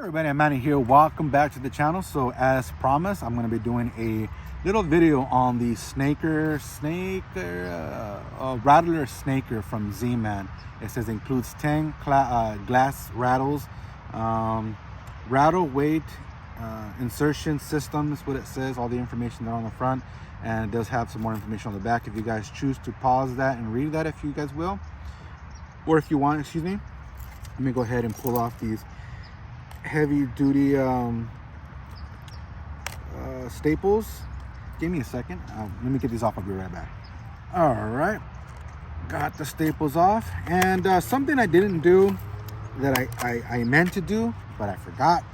Everybody, I'm Manny here. Welcome back to the channel. So as promised, I'm going to be doing a little video on the Rattler Snaker from Z-Man. It says includes 10 glass rattles, rattle weight, insertion system is what it says. All the information there on the front, and it does have some more information on the back if you guys choose to pause that and read that, if you guys will, or if you want, excuse me. Let me go ahead and pull off these heavy duty staples. Give me a second. Let me get these off. I'll be right back. All right, got the staples off. And something I didn't do that I meant to do but I forgot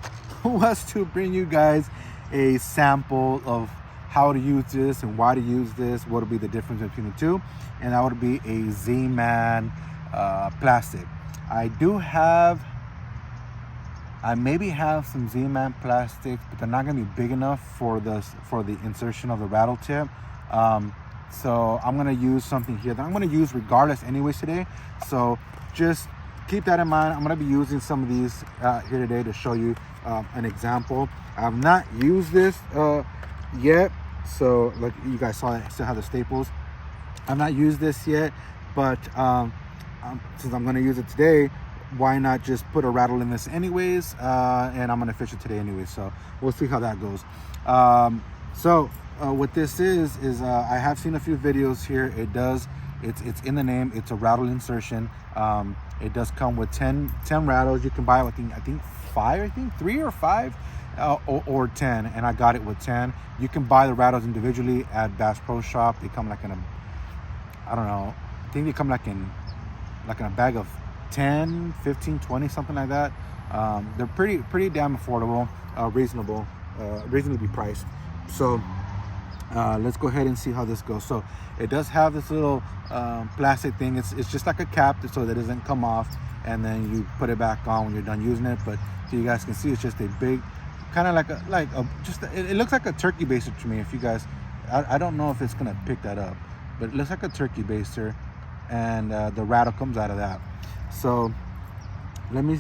was to bring you guys a sample of how to use this and why to use this, what would be the difference between the two, and that would be a Z-Man plastic. I maybe have some Z-Man plastics, but they're not gonna be big enough for the insertion of the rattle tip. So I'm gonna use something here that I'm gonna use regardless anyways today. So just keep that in mind. I'm gonna be using some of these here today to show you an example. I've not used this yet. So like you guys saw, I still have the staples. I've not used this yet, but since I'm gonna use it today, why not just put a rattle in this anyways, and I'm gonna fish it today anyway, so we'll see how that goes. What this is I have seen a few videos here. It's in the name, it's a rattle insertion. It does come with 10 rattles. You can buy it with I think 3 or 5 or 10, and I got it with 10. You can buy the rattles individually at Bass Pro Shop. They come like in a, I don't know, I think they come like in a bag of 10, 15, 20, something like that. They're pretty damn affordable, reasonably priced. So let's go ahead and see how this goes. So it does have this little plastic thing. It's just like a cap so that it doesn't come off, and then you put it back on when you're done using it. But so you guys can see, it's just a big, kind of it looks like a turkey baster to me. If you guys, I don't know if it's gonna pick that up, but it looks like a turkey baster, and the rattle comes out of that. So let me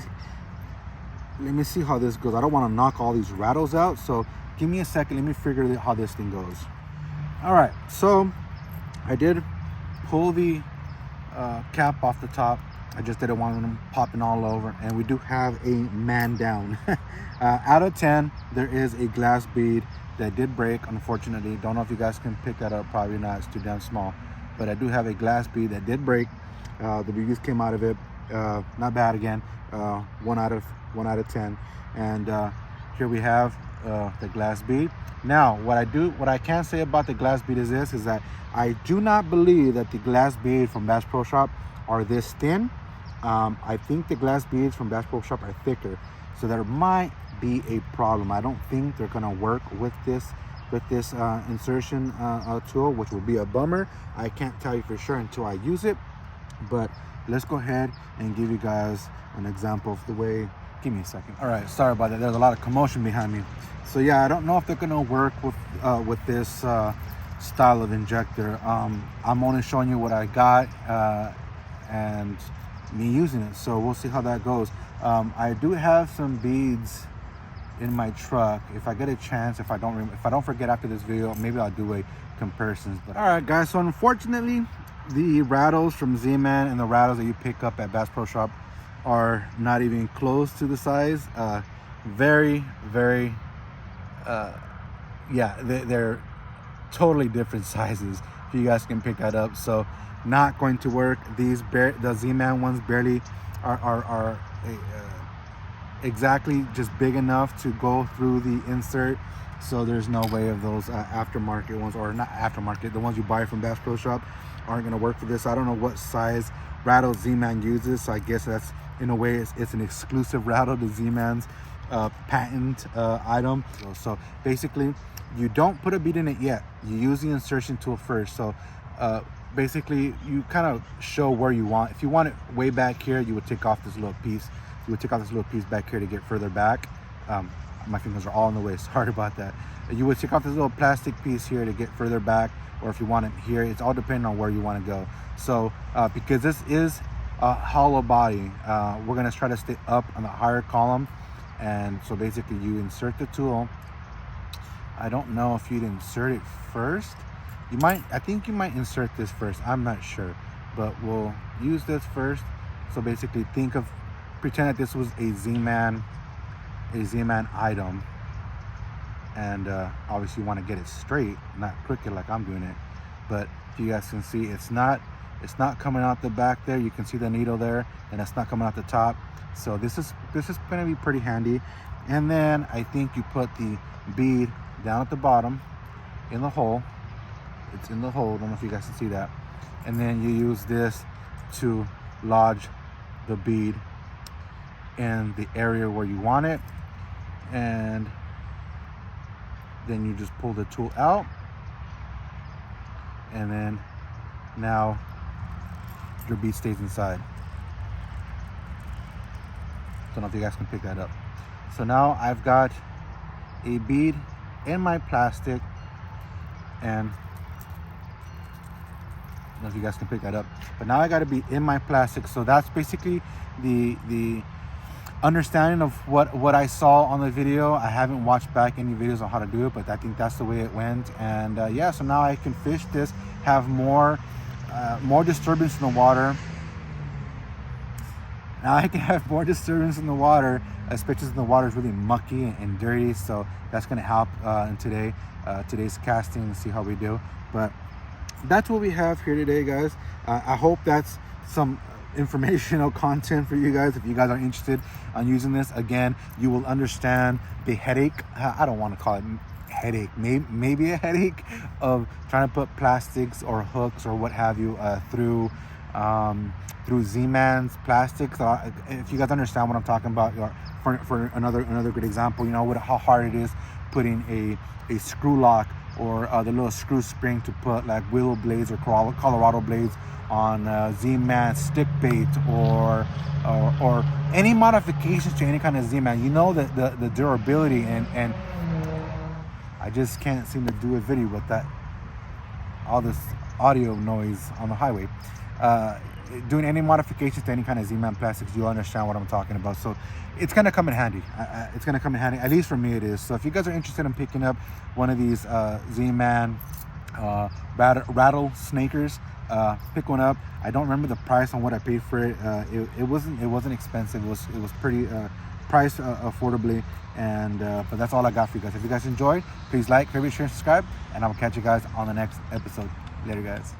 see how this goes. I don't want to knock all these rattles out, so give me a second. Let me figure out how this thing goes. All right, so I did pull the cap off the top. I just didn't want them popping all over, and we do have a man down. Out of 10, there is a glass bead that did break, unfortunately. Don't know if you guys can pick that up. Probably not, it's too damn small, but I do have a glass bead that did break. The reviews came out of it, not bad again, 1 out of 10. And here we have the glass bead. Now what I can say about the glass bead is that I do not believe that the glass bead from Bass Pro Shop are this thin. I think the glass beads from Bass Pro Shop are thicker, so there might be a problem. I don't think they're gonna work with this insertion tool, which will be a bummer. I can't tell you for sure until I use it. But let's go ahead and give you guys an example of the way. Give me a second. All right, sorry about that. There's a lot of commotion behind me. So yeah, I don't know if they're gonna work with this style of injector. I'm only showing you what I got and me using it. So we'll see how that goes. I do have some beads in my truck. If I get a chance, if I don't forget after this video, maybe I'll do a comparisons. But all right, guys. So unfortunately, the rattles from Z-Man and the rattles that you pick up at Bass Pro Shop are not even close to the size. Very yeah, they're totally different sizes. If you guys can pick that up, so not going to work. The Z-Man ones barely are exactly just big enough to go through the insert. So there's no way of those aftermarket ones, or not aftermarket, the ones you buy from Bass Pro Shop, aren't going to work for this. I don't know what size rattle Z-Man uses, so I guess that's, in a way, it's an exclusive rattle to Z-Man's patent item. So basically, you don't put a bead in it yet. You use the insertion tool first. So basically, you kind of show where you want. If you want it way back here, you would take off this little piece. You would take off this little piece back here to get further back. My fingers are all in the way, sorry about that. You would take off this little plastic piece here to get further back, or if you want it here, it's all depending on where you want to go. So because this is a hollow body, we're going to try to stay up on the higher column And so basically you insert the tool. I don't know if you'd insert it first. I think you might insert this first. I'm not sure, but we'll use this first. So basically pretend that this was a Z-Man item. And obviously you want to get it straight, not crooked like I'm doing it. But if you guys can see, it's not coming out the back there. You can see the needle there, and it's not coming out the top. So this is going to be pretty handy. And then I think you put the bead down at the bottom in the hole. It's in the hole. I don't know if you guys can see that. And then you use this to lodge the bead in the area where you want it. And then you just pull the tool out. And then now your bead stays inside. Don't know if you guys can pick that up. So now I've got a bead in my plastic, and I don't know if you guys can pick that up, but now I got to be in my plastic. So that's basically the understanding of what I saw on the video. I haven't watched back any videos on how to do it, but I think that's the way it went. And yeah, so now I can fish this, have more disturbance in the water. Now I can have more disturbance in the water, especially when the water is really mucky and dirty. So that's going to help in today's casting and see how we do. But that's what we have here today, guys. I hope that's some informational content for you guys. If you guys are interested on using this, again, you will understand the headache. I don't want to call it headache, maybe a headache of trying to put plastics or hooks or what have you through Z-Man's plastics. If you guys understand what I'm talking about, for another good example, you know how hard it is putting a screw lock or the little screw spring to put like willow blades or Colorado blades on Z-Man stick bait or any modifications to any kind of Z-Man. You know that the durability and I just can't seem to do a video with that, all this audio noise on the highway. Doing any modifications to any kind of Z-Man plastics, you'll understand what I'm talking about. So it's gonna come in handy. It's gonna come in handy, at least for me it is. So if you guys are interested in picking up one of these Z-Man Rattle snakers, pick one up. I don't remember the price on what I paid for it. It wasn't expensive. It was pretty priced affordably. And but that's all I got for you guys. If you guys enjoyed, please like, favorite, share, and subscribe, and I will catch you guys on the next episode. Later, guys.